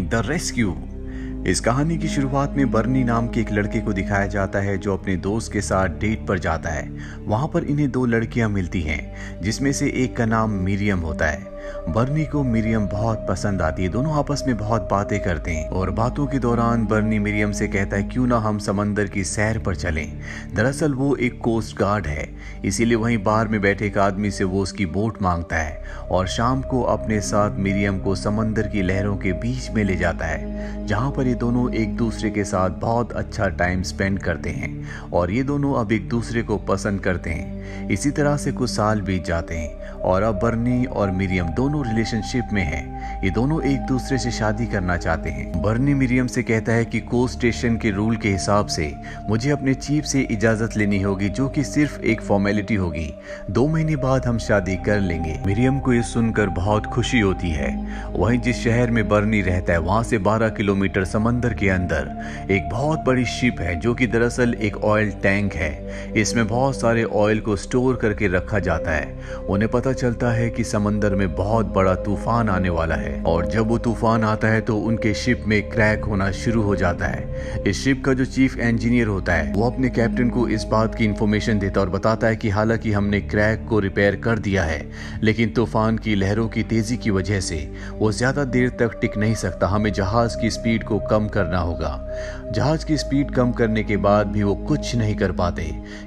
The rescue. इस कहानी की शुरुआत में बर्नी नाम के एक लड़के को दिखाया जाता है जो अपने दोस्त के साथ डेट पर जाता है। वहां पर इन्हें दो लड़कियां मिलती हैं जिसमें से एक का नाम मिरियम होता है। बर्नी को मिरियम बहुत पसंद आती है। दोनों आपस में बहुत बातें करते हैं और बातों के दौरान बर्नी मिरियम से कहता है क्यों ना हम समंदर की सैर पर चलें। दरअसल वो एक कोस्ट गार्ड है, इसीलिए वहीं बार में बैठे एक आदमी से वो उसकी बोट मांगता है और शाम को अपने साथ मिरियम को समंदर की लहरों के बीच में ले जाता है, जहां पर ये दोनों एक दूसरे के साथ बहुत अच्छा टाइम स्पेंड करते हैं और ये दोनों अब एक दूसरे को पसंद करते हैं। इसी तरह से कुछ साल बीत जाते हैं और अब बर्नी और मिरियम दोनों रिलेशनशिप में हैं। ये दोनों एक दूसरे से शादी करना चाहते हैं। बर्नी मिरियम से कहता है कि कोस्ट स्टेशन के रूल के हिसाब से मुझे अपने चीफ से इजाजत लेनी होगी, जो कि सिर्फ एक फॉर्मेलिटी होगी। 2 महीने बाद हम शादी कर लेंगे। मिरियम को ये सुनकर बहुत खुशी होती है। वहीं जिस शहर में बर्नी रहता है वहां से 12 किलोमीटर समंदर के अंदर एक बहुत बड़ी शिप है, जो कि दरअसल एक ऑयल टैंक है। इसमें बहुत सारे ऑयल को स्टोर करके रखा जाता है। उन्हें पता चलता है कि समंदर में बहुत बड़ा तूफान आने वाला है और जब वो तूफान आता है तो उनके शिप में क्रैक होना शुरू हो जाता है। इस शिप का जो चीफ इंजीनियर होता है वो अपने कैप्टन को इस बात की इंफॉर्मेशन देता है और बताता है कि हालांकि हमने क्रैक को रिपेयर कर दिया है, लेकिन तूफान की लहरों की तेजी की वजह से वो ज्यादा देर तक टिक नहीं सकता। हमें जहाज की स्पीड को कम करना होगा। जहाज की स्पीड कम करने के बाद भी वो कुछ नहीं कर पाते,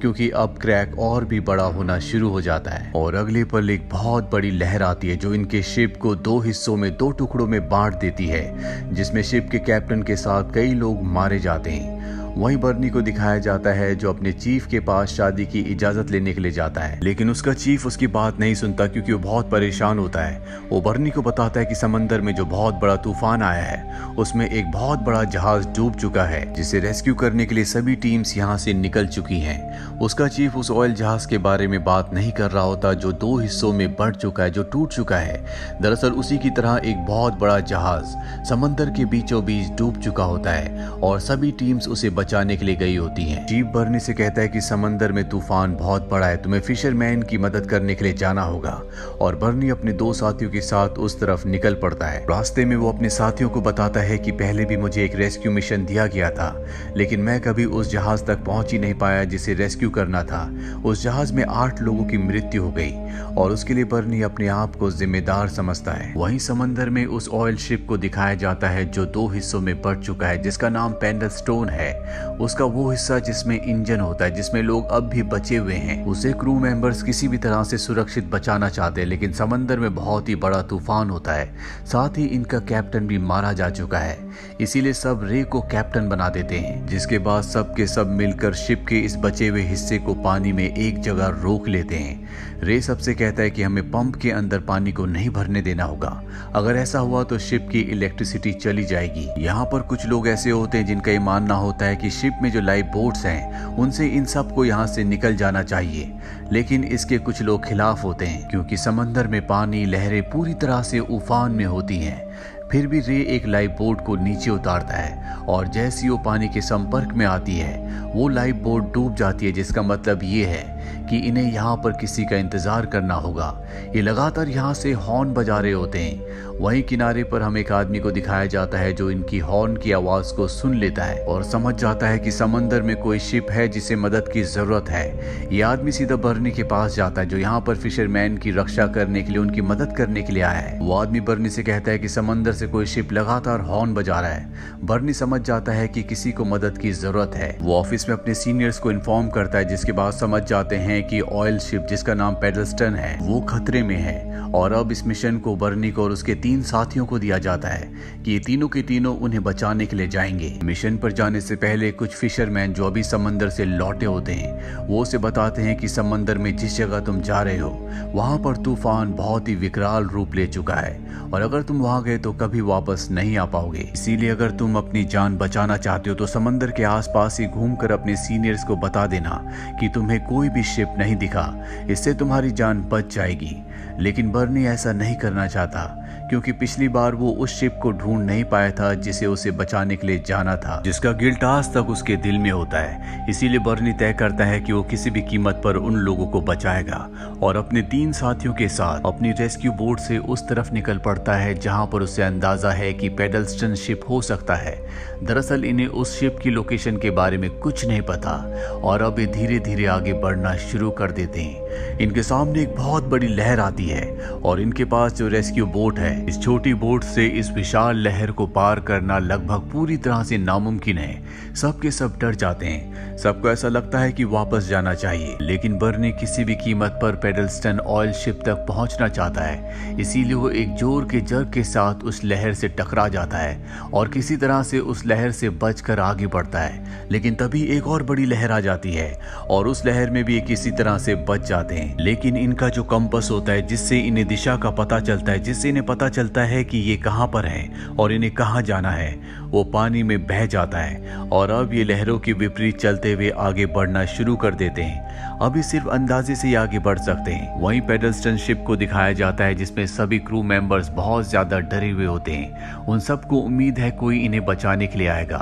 क्योंकि अब क्रैक और भी बड़ा होना शुरू हो जाता है और अगले पल एक बहुत बड़ी लहर आती है जो इनके शिप को 2 हिस्सों में 2 टुकड़ों में बांट देती है, जिसमें शिप के कैप्टन के साथ कई लोग मारे जाते हैं। वहीं बर्नी को दिखाया जाता है जो अपने चीफ के पास शादी की इजाजत लेने के लिए जाता है, लेकिन उसका चीफ उसकी बात नहीं सुनता क्योंकि वो बहुत परेशान होता है। वो बर्नी को बताता है कि समंदर में जो बहुत बड़ा तूफान आया है उसमें एक बहुत बड़ा जहाज डूब चुका है, जिसे रेस्क्यू करने के लिए सभी टीम्स यहाँ से निकल चुकी हैं। उसका चीफ उस ऑयल जहाज के बारे में बात नहीं कर रहा होता जो 2 हिस्सों में बढ़ चुका है, जो टूट चुका है। दरअसल उसी की तरह एक बहुत बड़ा जहाज समंदर के बीचों बीच डूब चुका होता है और सभी टीम्स उसे बचाने के लिए गई होती हैं। चीफ बर्नी से कहता है कि समंदर में तूफान बहुत बड़ा है, तुम्हें फिशरमैन की मदद करने के लिए जाना होगा और बर्नी अपने 2 साथियों के साथ उस तरफ निकल पड़ता है। रास्ते में वो अपने साथियों को बताता है कि पहले भी मुझे एक रेस्क्यू मिशन दिया गया था, लेकिन मैं कभी उस जहाज तक पहुंच ही नहीं पाया जिसे रेस्क्यू करना था। उस जहाज में 8 लोगों की मृत्यु हो गई और उसके लिए बर्नी अपने आप को जिम्मेदार समझता है। वहीं समंदर में उस ऑयल शिप को दिखाया जाता है जो 2 हिस्सों में बढ़ चुका है, जिसका नाम पेंडलस्टोन है। उसका वो हिस्सा जिसमें इंजन होता है, जिसमें लोग अब भी बचे हुए हैं, उसे क्रू मेंबर्स किसी भी तरह से सुरक्षित बचाना चाहते हैं, लेकिन समंदर में बहुत ही बड़ा तूफान होता है। साथ ही इनका कैप्टन भी मारा जा चुका है, इसीलिए सब रे को कैप्टन बना देते हैं, जिसके बाद सब के सब मिलकर शिप के इस बचे हुए हिस्से को पानी में एक जगह रोक लेते हैं। रे सबसे कहता है कि हमें पंप के अंदर पानी को नहीं भरने देना होगा, अगर ऐसा हुआ तो शिप की इलेक्ट्रिसिटी चली जाएगी। यहाँ पर कुछ लोग ऐसे होते हैं जिनका ये मानना होता है कि शिप में जो लाइफ बोट्स हैं उनसे इन सबको यहाँ से निकल जाना चाहिए, लेकिन इसके कुछ लोग खिलाफ होते हैं क्योंकि समंदर में पानी लहरें पूरी तरह से उफान में होती हैं। फिर भी रे एक लाइफ बोट को नीचे उतारता है और जैसी वो पानी के संपर्क में आती है वो लाइफ बोट डूब जाती है, जिसका मतलब ये है कि इन्हें यहाँ पर किसी का इंतजार करना होगा। ये लगातार यहाँ से हॉर्न बजा रहे होते हैं। वहीं किनारे पर हमें एक आदमी को दिखाया जाता है जो इनकी हॉर्न की आवाज को सुन लेता है और समझ जाता है कि समंदर में कोई शिप है जिसे मदद की जरूरत है। ये आदमी सीधा बर्नी के पास जाता है जो यहाँ पर फिशरमैन की रक्षा करने के लिए, उनकी मदद करने के लिए आया है। वो आदमी बर्नी से कहता है कि समंदर से कोई शिप लगातार हॉर्न बजा रहा है। बर्नी समझ जाता है कि किसी को मदद की जरूरत है। वो ऑफिस में अपने सीनियर्स को इन्फॉर्म करता है, जिसके बाद समझ जाते हैं कि ऑयल शिप जिसका नाम पेडलस्टन है वो खतरे में है और अब इस मिशन को बर्नी को और उसके 3 साथियों को दिया जाता है कि ये तीनों के तीनों उन्हें बचाने के लिए जाएंगे। मिशन पर जाने से पहले कुछ फिशरमैन जो अभी समंदर से लौटे होते हैं वो उसे बताते हैं कि समंदर में जिस जगह तुम जा रहे हो वहां पर तूफान बहुत ही विकराल रूप ले चुका है और अगर तुम वहां गए तो कभी वापस नहीं आ पाओगे। इसीलिए अगर तुम अपनी जान बचाना चाहते हो तो समंदर के आसपास ही घूम घूमकर अपने सीनियर्स को बता देना कि तुम्हें कोई भी शिप नहीं दिखा, इससे तुम्हारी जान बच जाएगी। लेकिन बर्नी ऐसा नहीं करना चाहता, क्योंकि पिछली बार वो उस शिप को ढूंढ नहीं पाया था जिसे उसे बचाने के लिए जाना था, जिसका गिल्ट आज तक उसके दिल में होता है। इसीलिए बर्नी तय करता है कि वो किसी भी कीमत पर उन लोगों को बचाएगा और अपने 3 साथियों के साथ अपनी रेस्क्यू बोट से उस तरफ निकल पड़ता है जहां पर उसे अंदाजा है कि पेडल्स्टन शिप हो सकता है। दरअसल इन्हें उस शिप की लोकेशन के बारे में कुछ नहीं पता और अब ये धीरे धीरे आगे बढ़ना शुरू कर देते हैं। इनके सामने एक बहुत बड़ी लहर आती है और इनके पास जो रेस्क्यू बोट है, इस छोटी बोट से इस विशाल लहर को पार करना लगभग पूरी तरह से नामुमकिन है। सबके सब डर जाते हैं, सबको ऐसा लगता है कि वापस जाना चाहिए, लेकिन बर्नी किसी भी कीमत पर पेडल्स्टन ऑयल शिप तक पहुंचना चाहता है। इसीलिए वो एक जोर के जर्क के साथ उस लहर से टकरा जाता है और किसी तरह से उस लहर से बचकर आगे बढ़ता है। लेकिन तभी एक और बड़ी लहर आ जाती है और उस लहर में भी किसी तरह से बच जाते हैं। लेकिन इनका जो कंपास होता है, जिससे इन्हें दिशा का पता चलता है, जिससे इन्हें पता चलता है कि ये कहां पर हैं और इन्हें कहां जाना है, वो पानी में बह जाता है और अब ये लहरों के विपरीत चलते हुए आगे बढ़ना शुरू कर देते हैं। अभी सिर्फ अंदाजे से ही आगे बढ़ सकते हैं। वहीं पेडल्स्टन शिप को दिखाया जाता है जिसमें सभी क्रू मेंबर्स बहुत ज्यादा डरे हुए होते हैं। उन सबको उम्मीद है कोई इन्हें बचाने के लिए आएगा,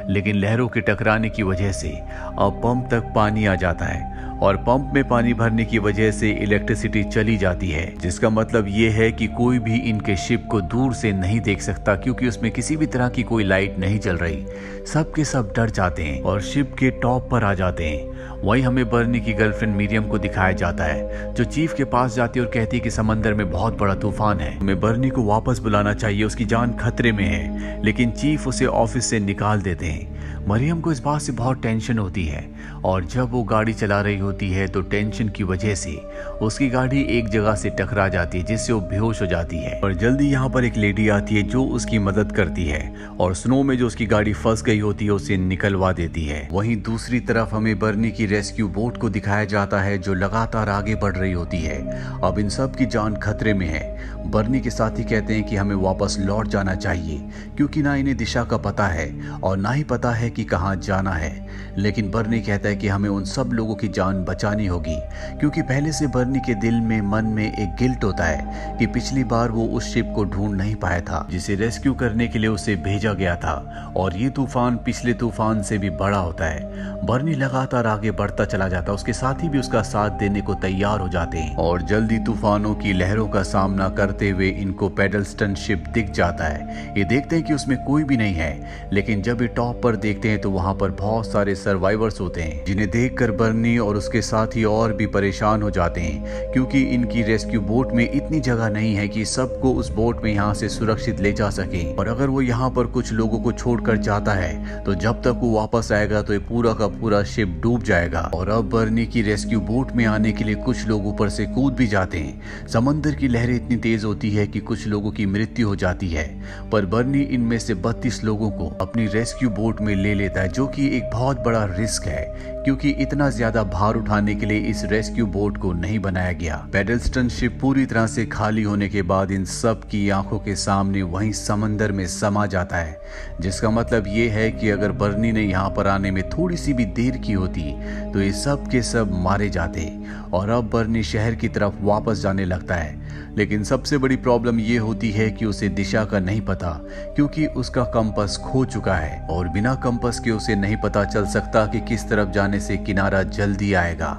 लेकिन लहरों के टकराने की वजह से अब पंप तक पानी आ जाता है और पंप में पानी भरने की वजह से इलेक्ट्रिसिटी चली जाती है, जिसका मतलब ये है कि कोई भी इनके शिप को दूर से नहीं देख सकता, क्योंकि उसमें किसी भी तरह की कोई लाइट नहीं चल रही। सबके सब डर जाते हैं और शिप के टॉप पर आ जाते हैं। वहीं हमें बर्नी की गर्लफ्रेंड मिरियम को दिखाया जाता है, जो चीफ के पास जाती है और कहती है कि समंदर में बहुत बड़ा तूफान है, हमें बर्नी को वापस बुलाना चाहिए, उसकी जान खतरे में है। लेकिन चीफ उसे ऑफिस से निकाल देते हैं। मरियम को इस बात से बहुत टेंशन होती है और जब वो गाड़ी चला रही होती है तो टेंशन की वजह से उसकी गाड़ी एक जगह से टकरा जाती है, जिससे वो बेहोश हो जाती है। और जल्दी यहाँ पर एक लेडी आती है जो उसकी मदद करती है और स्नो में जो उसकी गाड़ी फंस गई होती है उसे निकलवा देती है। वहीं दूसरी तरफ हमें बर्नी की रेस्क्यू बोट को दिखाया जाता है जो लगातार आगे बढ़ रही होती है। अब इन सब की जान खतरे में है। बर्नी के साथी कहते हैं कि हमें वापस लौट जाना चाहिए, क्योंकि ना इन्हें दिशा का पता है और ना ही पता है कि कहां जाना है। लेकिन बर्नी कहता है कि हमें उन सब लोगों की जान बचानी होगी, क्योंकि पहले से बर्नी के दिल में मन में एक गिल्ट होता है कि पिछली बार वो उस शिप को ढूंढ नहीं पाया था जिसे रेस्क्यू करने के लिए उसे भेजा गया था, और ये तूफान पिछले तूफान से भी बड़ा होता है। बर्नी लगातार आगे बढ़ता चला जाता है, उसके साथी भी उसका साथ देने को तैयार हो जाते हैं और जल्दी तूफानों की लहरों का सामना करते हुए इनको पेडल्स्टन शिप दिख जाता है। ये देखते हैं कि उसमें कोई भी नहीं है, लेकिन जब ये टॉप पर देखते हैं तो वहां पर बहुत सारे सर्वाइवर्स होते हैं, जिन्हें देखकर बर्नी और उसके साथी और भी परेशान हो जाते हैं, क्योंकि इनकी रेस्क्यू बोट में इतनी जगह नहीं है कि सबको उस बोट में यहाँ से सुरक्षित ले जा सके। और अगर वो यहाँ पर कुछ लोगों को छोड़कर जाता है तो जब तक वो वापस आएगा तो ये पूरा का पूरा शिप डूब जाएगा। और अब बर्नी की रेस्क्यू बोट में आने के लिए कुछ लोग ऊपर से कूद भी जाते हैं। समंदर की लहरें इतनी तेज होती है कि कुछ लोगों की मृत्यु हो जाती है, पर बर्नी इनमें से 32 लोगों को अपनी रेस्क्यू बोट में ले लेता है, जो कि एक बहुत बड़ा रिस्क है, क्योंकि इतना ज्यादा भार उठाने के लिए इस रेस्क्यू बोट को नहीं बनाया गया। पेडल्स्टन शिप पूरी तरह से खाली होने के बाद इन सब की आंखों के सामने वहीं समंदर में समा जाता है, जिसका मतलब ये है कि अगर बर्नी ने यहाँ पर आने में थोड़ी सी भी देर की होती तो ये सब के सब मारे जाते। और अब बर्नी शहर की तरफ वापस जाने लगता है, लेकिन सबसे बड़ी प्रॉब्लम ये होती है कि उसे दिशा का नहीं पता, क्योंकि उसका कंपास खो चुका है और बिना कंपास के उसे नहीं पता चल सकता कि किस तरफ जाने से किनारा जल्दी आएगा।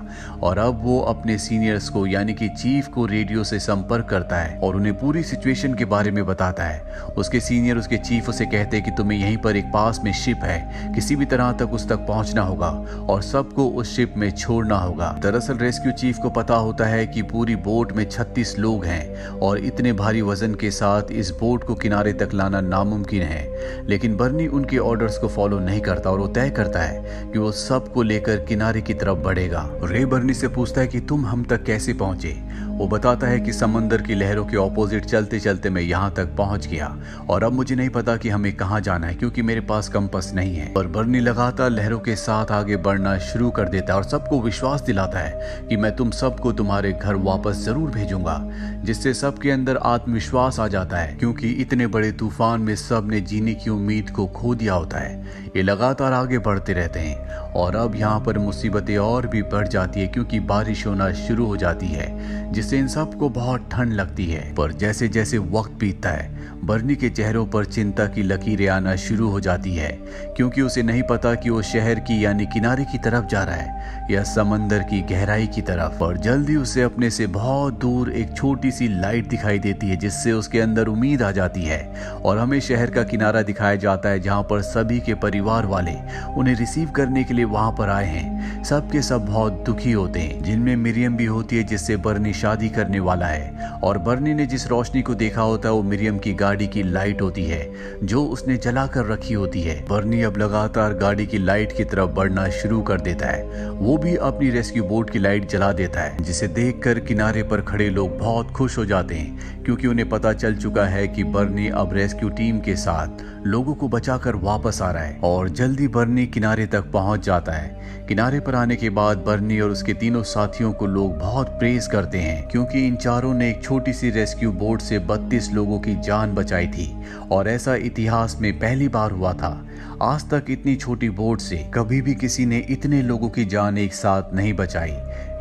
और अब वो अपने सीनियर्स को यानी कि चीफ को रेडियो से संपर्क करता है और उन्हें पूरी सिचुएशन के बारे में बताता है। उसके सीनियर उसके चीफ उसे कहते हैं कि तुम्हें यहीं पर एक पास में शिप है, किसी भी तरह तक उस तक पहुंचना होगा और सबको उस शिप में छोड़ना होगा। दरअसल रेस्क्यू चीफ को पता होता है कि पूरी बोट में 36 लोग हैं और इतने भारी वजन के साथ इस बोट को किनारे तक लाना नामुमकिन है। लेकिन बर्नी उनके ऑर्डर्स को फॉलो नहीं करता और वो तय करता है कि वो सबको लेकर किनारे की तरफ बढ़ेगा। रे बर्नी से पूछता है कि तुम हम तक कैसे पहुंचे। वो बताता है कि समंदर की लहरों के ऑपोजिट चलते चलते मैं यहाँ तक पहुँच गया और अब मुझे नहीं पता कि हमें कहाँ जाना है क्योंकि मेरे पास कंपास नहीं है। और बर्नी लगातार लहरों के साथ आगे बढ़ना शुरू कर देता है और सबको विश्वास दिलाता है कि मैं तुम सबको तुम्हारे घर वापस जरूर भेजूंगा, जिससे सबके अंदर आत्मविश्वास आ जाता है क्योंकि इतने बड़े तूफान में सब ने जीने की उम्मीद को खो दिया होता है। ये लगातार आगे बढ़ते रहते हैं और अब यहाँ पर मुसीबतें और भी बढ़ जाती है क्योंकि बारिश होना शुरू हो जाती है, जिससे इन सबको बहुत ठंड लगती है। पर जैसे जैसे वक्त बीतता है बर्नी के चेहरों पर चिंता की लकीरें आना शुरू हो जाती है क्योंकि उसे नहीं पता कि वो शहर की यानी किनारे की तरफ जा रहा है या समंदर की गहराई की तरफ। और जल्दी उसे अपने से बहुत दूर एक छोटी सी लाइट दिखाई देती है जिससे उसके अंदर उम्मीद आ जाती है और हमें शहर का किनारा दिखाया जाता है जहाँ पर सभी के परिवार वाले उन्हें रिसीव करने के लिए वहां पर आए हैं। सबके सब बहुत दुखी होते हैं, जिनमें मिरियम भी होती है जिससे बर्नी शादी करने वाला है। और बर्नी ने जिस रोशनी को देखा होता है वो मिरियम की गाड़ी की लाइट होती है जो उसने जला कर रखी होती है। बर्नी अब लगातार गाड़ी की लाइट की तरफ बढ़ना शुरू कर देता है। वो भी अपनी रेस्क्यू बोट की लाइट जला देता है, जिसे देखकर किनारे पर खड़े लोग बहुत खुश हो जाते हैं क्योंकि उन्हें पता चल चुका है कि बर्नी अब रेस्क्यू टीम के साथ लोगों को बचाकर वापस आ रहा है। और जल्दी बर्नी किनारे तक पहुंच जाता है। किनारे पर आने के बाद बर्नी और उसके तीनों साथियों को लोग बहुत प्रेज करते हैं क्योंकि इन चारों ने एक छोटी सी रेस्क्यू बोट से 32 लोगों की जान बचाई थी और ऐसा इतिहास में पहली बार हुआ था। आज तक इतनी छोटी बोट से कभी भी किसी ने इतने लोगों की जान एक साथ नहीं बचाई।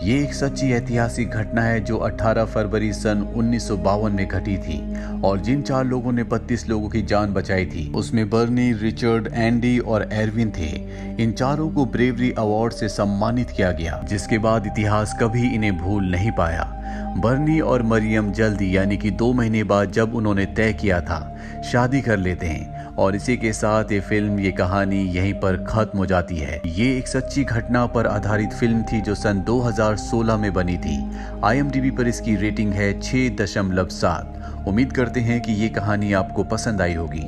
ये एक सच्ची ऐतिहासिक घटना है जो 18 फरवरी सन 1952 में घटी थी और जिन 4 लोगों ने 32 लोगों की जान बचाई थी उसमें बर्नी, रिचर्ड, एंडी और एरविन थे। इन चारों को ब्रेवरी अवार्ड से सम्मानित किया गया, जिसके बाद इतिहास कभी इन्हें भूल नहीं पाया। बर्नी और मरियम जल्दी यानी कि 2 महीने बाद जब उन्होंने तय किया था शादी कर लेते हैं और इसी के साथ ये फिल्म, ये कहानी यहीं पर खत्म हो जाती है। ये एक सच्ची घटना पर आधारित फिल्म थी जो सन 2016 में बनी थी। IMDb पर इसकी रेटिंग है 6.7। उम्मीद करते हैं कि ये कहानी आपको पसंद आई होगी।